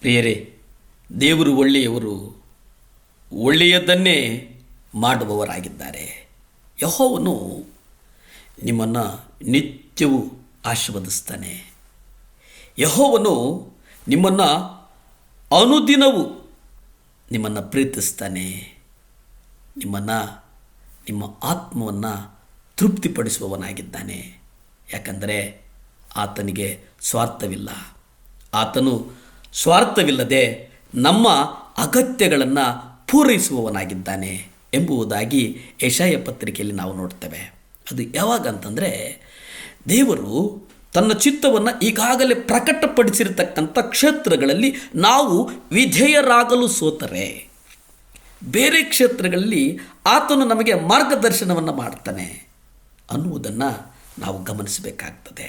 ಪ್ರಿಯರೇ, ದೇವರು ಒಳ್ಳೆಯವರು, ಒಳ್ಳೆಯದನ್ನೇ ಮಾಡುವವರಾಗಿದ್ದಾರೆ. ಯೆಹೋವನು ನಿಮ್ಮನ್ನು ನಿತ್ಯವೂ ಆಶೀರ್ವದಿಸ್ತಾನೆ. ಯೆಹೋವನು ನಿಮ್ಮನ್ನು ಅನುದಿನವೂ ನಿಮ್ಮನ್ನು ಪ್ರೀತಿಸ್ತಾನೆ. ನಿಮ್ಮ ಆತ್ಮವನ್ನು ತೃಪ್ತಿಪಡಿಸುವವನಾಗಿದ್ದಾನೆ. ಯಾಕಂದರೆ ಆತನಿಗೆ ಸ್ವಾರ್ಥವಿಲ್ಲ. ಆತನು ಸ್ವಾರ್ಥವಿಲ್ಲದೆ ನಮ್ಮ ಅಗತ್ಯಗಳನ್ನು ಪೂರೈಸುವವನಾಗಿದ್ದಾನೆ ಎಂಬುದಾಗಿ ಯೆಶಾಯ ಪತ್ರಿಕೆಯಲ್ಲಿ ನಾವು ನೋಡ್ತೇವೆ. ಅದು ಯಾವಾಗ ಅಂತಂದರೆ, ದೇವರು ತನ್ನ ಚಿತ್ತವನ್ನು ಈಗಾಗಲೇ ಪ್ರಕಟಪಡಿಸಿರತಕ್ಕಂಥ ಕ್ಷೇತ್ರಗಳಲ್ಲಿ ನಾವು ವಿಧೇಯರಾಗಲು ಸೋತರೆ, ಬೇರೆ ಕ್ಷೇತ್ರಗಳಲ್ಲಿ ಆತನು ನಮಗೆ ಮಾರ್ಗದರ್ಶನವನ್ನು ಮಾಡ್ತಾನೆ ಅನ್ನುವುದನ್ನು ನಾವು ಗಮನಿಸಬೇಕಾಗ್ತದೆ.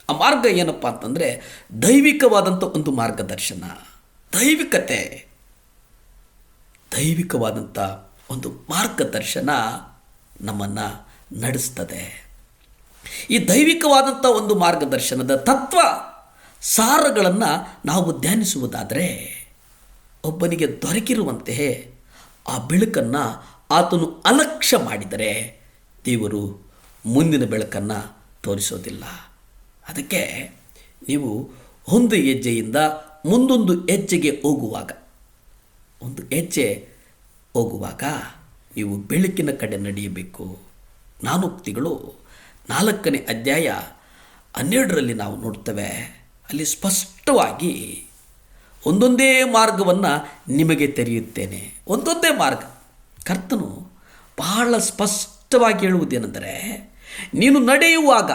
ಆ ಮಾರ್ಗ ಏನಪ್ಪ ಅಂತಂದರೆ, ದೈವಿಕವಾದಂಥ ಒಂದು ಮಾರ್ಗದರ್ಶನ, ದೈವಿಕವಾದಂಥ ಒಂದು ಮಾರ್ಗದರ್ಶನ ನಮ್ಮನ್ನು ನಡೆಸ್ತದೆ. ಈ ದೈವಿಕವಾದಂಥ ಒಂದು ಮಾರ್ಗದರ್ಶನದ ತತ್ವ ಸಾರಗಳನ್ನು ನಾವು ಧ್ಯಾನಿಸುವುದಾದರೆ, ಒಬ್ಬನಿಗೆ ದೊರಕಿರುವಂತೆಯೇ ಆ ಬೆಳಕನ್ನು ಆತನು ಅಲಕ್ಷ್ಯ ಮಾಡಿದರೆ ದೇವರು ಮುಂದಿನ ಬೆಳಕನ್ನು ತೋರಿಸೋದಿಲ್ಲ. ಅದಕ್ಕೆ ನೀವು ಒಂದು ಹೆಜ್ಜೆಯಿಂದ ಮುಂದೊಂದು ಹೆಜ್ಜೆಗೆ ಹೋಗುವಾಗ ನೀವು ಬೆಳಕಿನ ಕಡೆ ನಡೆಯಬೇಕು. ಜ್ಞಾನೋಕ್ತಿಗಳು 4ನೇ ಅಧ್ಯಾಯ 12ರಲ್ಲಿ ನಾವು ನೋಡ್ತೇವೆ. ಅಲ್ಲಿ ಸ್ಪಷ್ಟವಾಗಿ ಒಂದೊಂದೇ ಮಾರ್ಗವನ್ನು ನಿಮಗೆ ತೆರೆಯುತ್ತೇನೆ. ಒಂದೊಂದೇ ಮಾರ್ಗ. ಕರ್ತನು ಬಹಳ ಸ್ಪಷ್ಟವಾಗಿ ಹೇಳುವುದೇನೆಂದರೆ, ನೀನು ನಡೆಯುವಾಗ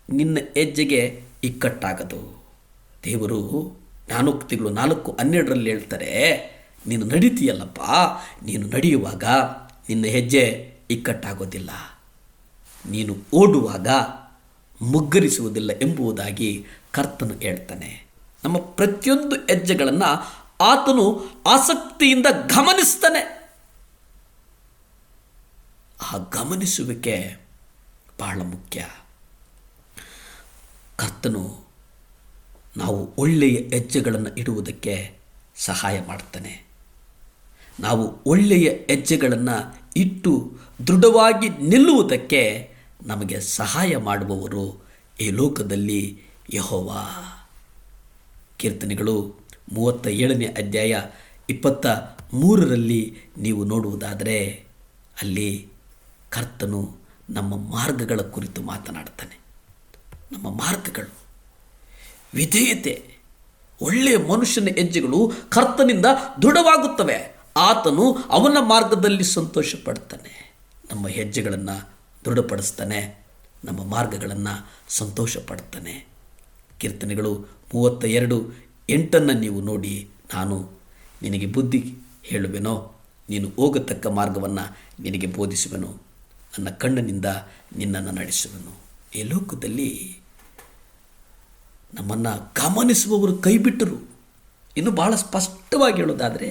ನಿನ್ನ ಹೆಜ್ಜೆಗೆ ಇಕ್ಕಟ್ಟಾಗದು. ದೇವರು ಜ್ಞಾನೋಕ್ತಿಗಳು 4:12ರಲ್ಲಿ ಹೇಳ್ತಾರೆ, ನೀನು ನಡೀತೀಯಲ್ಲಪ್ಪ, ನೀನು ನಡೆಯುವಾಗ ನಿನ್ನ ಹೆಜ್ಜೆ ಇಕ್ಕಟ್ಟಾಗೋದಿಲ್ಲ, ನೀನು ಓಡುವಾಗ ಮುಗ್ಗರಿಸುವುದಿಲ್ಲ ಎಂಬುದಾಗಿ ಕರ್ತನು ಹೇಳ್ತಾನೆ. ನಮ್ಮ ಪ್ರತಿಯೊಂದು ಹೆಜ್ಜೆಗಳನ್ನು ಆತನು ಆಸಕ್ತಿಯಿಂದ ಗಮನಿಸ್ತಾನೆ. ಆ ಗಮನಿಸುವಿಕೆ ಬಹಳ ಮುಖ್ಯ. ಕರ್ತನು ನಾವು ಒಳ್ಳೆಯ ಹೆಜ್ಜೆಗಳನ್ನು ಇಡುವುದಕ್ಕೆ ಸಹಾಯ ಮಾಡ್ತಾನೆ. ನಾವು ಒಳ್ಳೆಯ ಹೆಜ್ಜೆಗಳನ್ನು ಇಟ್ಟು ದೃಢವಾಗಿ ನಿಲ್ಲುವುದಕ್ಕೆ ನಮಗೆ ಸಹಾಯ ಮಾಡುವವರು ಈ ಲೋಕದಲ್ಲಿ ಯೆಹೋವ. ಕೀರ್ತನೆಗಳು 37ನೇ ಅಧ್ಯಾಯ 23ರಲ್ಲಿ ನೀವು ನೋಡುವುದಾದರೆ, ಅಲ್ಲಿ ಕರ್ತನು ನಮ್ಮ ಮಾರ್ಗಗಳ ಕುರಿತು ಮಾತನಾಡ್ತಾನೆ. ನಮ್ಮ ಮಾರ್ಗಗಳು, ವಿಧೇಯತೆ, ಒಳ್ಳೆಯ ಮನುಷ್ಯನ ಹೆಜ್ಜೆಗಳು ಕರ್ತನಿಂದ ದೃಢವಾಗುತ್ತವೆ. ಆತನು ಅವನ ಮಾರ್ಗದಲ್ಲಿ ಸಂತೋಷ ಪಡ್ತಾನೆ. ನಮ್ಮ ಹೆಜ್ಜೆಗಳನ್ನು ದೃಢಪಡಿಸ್ತಾನೆ, ನಮ್ಮ ಮಾರ್ಗಗಳನ್ನು ಸಂತೋಷ ಪಡ್ತಾನೆ. ಕೀರ್ತನೆಗಳು 32:8 ನೀವು ನೋಡಿ, ನಾನು ನಿನಗೆ ಬುದ್ಧಿ ಹೇಳುವೆನೋ, ನೀನು ಹೋಗತಕ್ಕ ಮಾರ್ಗವನ್ನು ನಿನಗೆ ಬೋಧಿಸುವೆನು, ನನ್ನ ಕಣ್ಣಿನಿಂದ ನಿನ್ನನ್ನು ನಡೆಸುವೆನು. ಈ ಲೋಕದಲ್ಲಿ ನಮ್ಮನ್ನು ಗಮನಿಸುವವರು ಕೈಬಿಟ್ಟರು. ಇನ್ನು ಭಾಳ ಸ್ಪಷ್ಟವಾಗಿ ಹೇಳೋದಾದರೆ,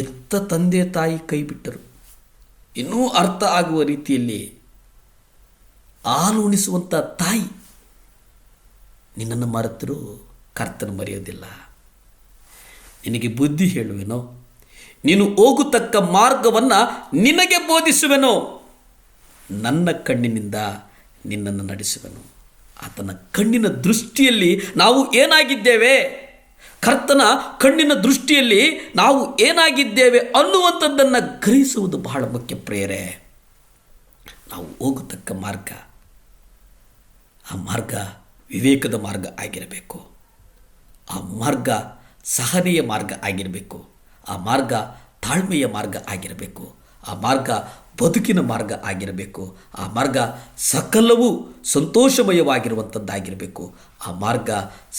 ಎತ್ತ ತಂದೆ ತಾಯಿ ಕೈಬಿಟ್ಟರು. ಇನ್ನೂ ಅರ್ಥ ಆಗುವ ರೀತಿಯಲ್ಲಿ ಹಾಲು ಉಣಿಸುವಂಥ ತಾಯಿ ನಿನ್ನನ್ನು ಮರೆತರೂ ಕರ್ತನು ಮರೆಯೋದಿಲ್ಲ. ನಿನಗೆ ಬುದ್ಧಿ ಹೇಳುವೆನೋ, ನೀನು ಹೋಗತಕ್ಕ ಮಾರ್ಗವನ್ನು ನಿನಗೆ ಬೋಧಿಸುವೆನೋ, ನನ್ನ ಕಣ್ಣಿನಿಂದ ನಿನ್ನನ್ನು ನಡೆಸುವೆನು. ಆತನ ಕಣ್ಣಿನ ದೃಷ್ಟಿಯಲ್ಲಿ ನಾವು ಏನಾಗಿದ್ದೇವೆ, ಕರ್ತನ ಕಣ್ಣಿನ ದೃಷ್ಟಿಯಲ್ಲಿ ನಾವು ಏನಾಗಿದ್ದೇವೆ ಅನ್ನುವಂಥದ್ದನ್ನು ಗ್ರಹಿಸುವುದು ಬಹಳ ಮುಖ್ಯ. ಪ್ರಿಯರೇ, ನಾವು ಹೋಗತಕ್ಕ ಮಾರ್ಗ, ಆ ಮಾರ್ಗ ವಿವೇಕದ ಮಾರ್ಗ ಆಗಿರಬೇಕು. ಆ ಮಾರ್ಗ ಸಹನೆಯ ಮಾರ್ಗ ಆಗಿರಬೇಕು. ಆ ಮಾರ್ಗ ತಾಳ್ಮೆಯ ಮಾರ್ಗ ಆಗಿರಬೇಕು. ಆ ಮಾರ್ಗ ಬದುಕಿನ ಮಾರ್ಗ ಆಗಿರಬೇಕು. ಆ ಮಾರ್ಗ ಸಕಲವೂ ಸಂತೋಷಮಯವಾಗಿರುವಂಥದ್ದಾಗಿರಬೇಕು. ಆ ಮಾರ್ಗ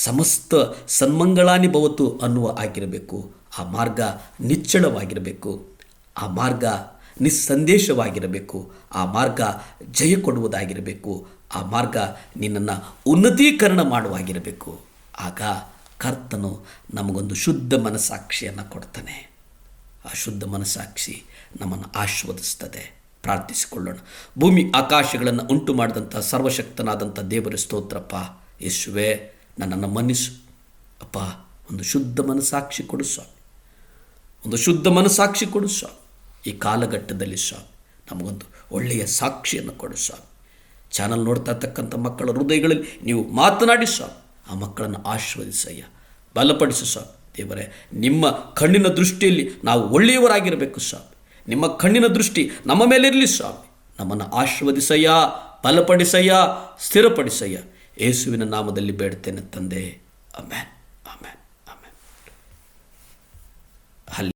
ಸಮಸ್ತ ಸನ್ಮಂಗಳಾನಿ ಭವತು ಅನ್ನುವ ಆಗಿರಬೇಕು. ಆ ಮಾರ್ಗ ನಿಚ್ಚಳವಾಗಿರಬೇಕು. ಆ ಮಾರ್ಗ ನಿಸ್ಸಂದೇಶವಾಗಿರಬೇಕು. ಆ ಮಾರ್ಗ ಜಯ ಕೊಡುವುದಾಗಿರಬೇಕು. ಆ ಮಾರ್ಗ ನಿನ್ನನ್ನು ಉನ್ನತೀಕರಣ ಮಾಡುವಾಗಿರಬೇಕು. ಆಗ ಕರ್ತನು ನಮಗೊಂದು ಶುದ್ಧ ಮನಸ್ಸಾಕ್ಷಿಯನ್ನು ಕೊಡ್ತಾನೆ. ಆ ಶುದ್ಧ ಮನಸ್ಸಾಕ್ಷಿ ನಮ್ಮನ್ನು ಆಶೀರ್ವದಿಸ್ತದೆ. ಪ್ರಾರ್ಥಿಸಿಕೊಳ್ಳೋಣ. ಭೂಮಿ ಆಕಾಶಗಳನ್ನು ಉಂಟು ಮಾಡಿದಂಥ ಸರ್ವಶಕ್ತನಾದಂಥ ದೇವರ ಸ್ತೋತ್ರಪ್ಪ. ಯೇಸುವೇ, ನನ್ನನ್ನು ಮನ್ನಿಸು ಅಪ್ಪ. ಒಂದು ಶುದ್ಧ ಮನಸ್ಸಾಕ್ಷಿ ಕೊಡು ಸ್ವಾಮಿ, ಒಂದು ಶುದ್ಧ ಮನಸ್ಸಾಕ್ಷಿ ಕೊಡು ಸ್ವಾಮಿ. ಈ ಕಾಲಘಟ್ಟದಲ್ಲಿ ಸ್ವಾಮಿ ನಮಗೊಂದು ಒಳ್ಳೆಯ ಸಾಕ್ಷಿಯನ್ನು ಕೊಡು ಸ್ವಾಮಿ. ಚಾನಲ್ ನೋಡ್ತಾ ಇರ್ತಕ್ಕಂಥ ಮಕ್ಕಳ ಹೃದಯಗಳಲ್ಲಿ ನೀವು ಮಾತನಾಡಿ ಸ್ವಾಮಿ, ಆ ಮಕ್ಕಳನ್ನು ಆಶೀರ್ವದಿಸಯ್ಯ, ಬಲಪಡಿಸು ಸ್ವಾಮಿ. ದೇವರೇ, ನಿಮ್ಮ ಕಣ್ಣಿನ ದೃಷ್ಟಿಯಲ್ಲಿ ನಾವು ಒಳ್ಳೆಯವರಾಗಿರಬೇಕು ಸ್ವಾಮಿ. ನಿಮ್ಮ ಕಣ್ಣಿನ ದೃಷ್ಟಿ ನಮ್ಮ ಮೇಲಿರಲಿ ಸ್ವಾಮಿ. ನಮ್ಮನ್ನು ಆಶೀರ್ವದಿಸಯ್ಯ, ಬಲಪಡಿಸಯ್ಯ, ಸ್ಥಿರಪಡಿಸಯ್ಯ. ಯೇಸುವಿನ ನಾಮದಲ್ಲಿ ಬೇಡ್ತೇನೆ ತಂದೆ, ಆಮೆನ್.